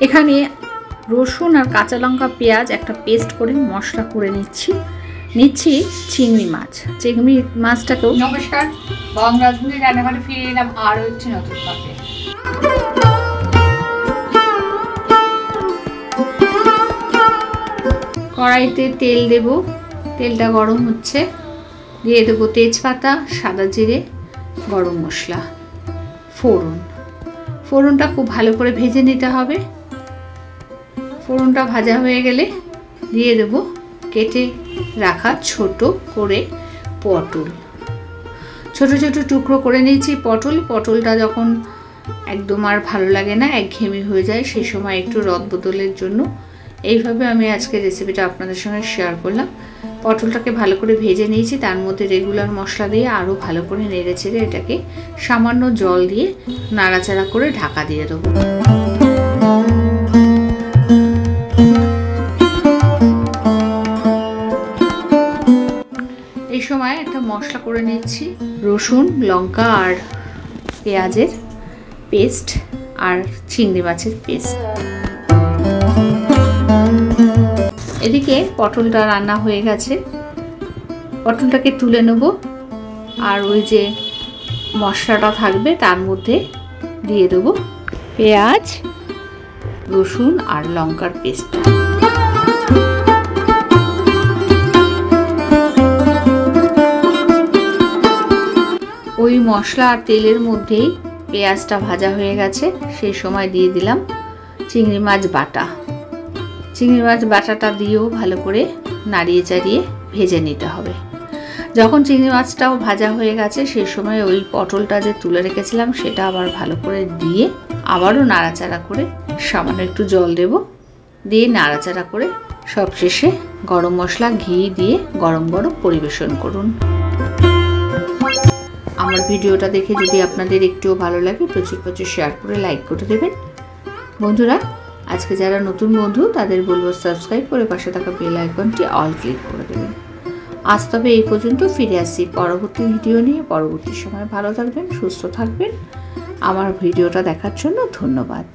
এখানে রসুন আর কাঁচা লঙ্কা পেঁয়াজ একটা পেস্ট করে মশলা করে নিচ্ছি চিংড়ি মাছ। চিংড়ি মাছটাকেও নমস্কার, বংরাধুনি রান্নাঘরে ফিরে এলাম আরও একটি নতুন পর্বে। কড়াইতে তেল দেব, তেলটা গরম হচ্ছে, দিয়ে দেবো তেজপাতা, সাদা জিরে, গরম মশলা, ফোড়নটা খুব ভালো করে ভেজে নিতে হবে। ফোড়নটা ভাজা হয়ে গেলে দিয়ে দেব কেটে রাখা ছোট করে পটল। ছোট ছোট টুকরো করে নিয়েছি পটলটা যখন একদম আর ভালো লাগে না, একঘেয়েমি হয়ে যায়, সেই সময় একটু রদ বদলের জন্য এইভাবে আমি আজকে রেসিপিটা আপনাদের সঙ্গে শেয়ার করলাম। পটলটাকে ভালো করে ভেজে নিয়েছি, তার মধ্যে রেগুলার মশলা দিয়ে আরও ভালো করে নেড়ে চেড়ে এটাকে সামান্য জল দিয়ে নাড়াচাড়া করে ঢাকা দিয়ে দেবো। এই সময় একটা মশলা করে নিচ্ছি, রসুন, লঙ্কা আর পেঁয়াজের পেস্ট আর চিংড়ি মাছের পেস্ট। এদিকে পটলটা রান্না হয়ে গেছে, পটলটাকে তুলে নেব আর ওই যে মশলাটা থাকবে তার মধ্যে দিয়ে দেব পেঁয়াজ, রসুন আর লঙ্কার পেস্ট। ওই মশলা আর তেলের মধ্যেই পেঁয়াজটা ভাজা হয়ে গেছে, সেই সময় দিয়ে দিলাম চিংড়ি মাছ বাটা। চিংড়ি মাছ বাটাটা দিয়েও ভালো করে নাড়িয়ে চাড়িয়ে ভেজে নিতে হবে। যখন চিংড়ি মাছটাও ভাজা হয়ে গেছে সেই সময় ওই পটলটা যে তুলে রেখেছিলাম সেটা আবার ভালো করে দিয়ে আবারও নাড়াচাড়া করে সামান্য একটু জল দেব, দিয়ে নাড়াচাড়া করে সবশেষে গরম মশলা, ঘি দিয়ে গরম গরম পরিবেশন করুন। আমার ভিডিওটা দেখে যদি আপনাদের একটুও ভালো লাগে প্রচুর শেয়ার করে লাইক করে দেবেন। বন্ধুরা, আজকে যারা নতুন বন্ধু তাদের বলবো সাবস্ক্রাইব করে পাশে থাকা বেল আইকনটি অল ক্লিক করে দেবেন। আজ তবে এই পর্যন্ত, ফিরে আসছি পরবর্তী ভিডিও নিয়ে। পরবর্তী সময় ভালো থাকবেন, সুস্থ থাকবেন। আমার ভিডিওটা দেখার জন্য ধন্যবাদ।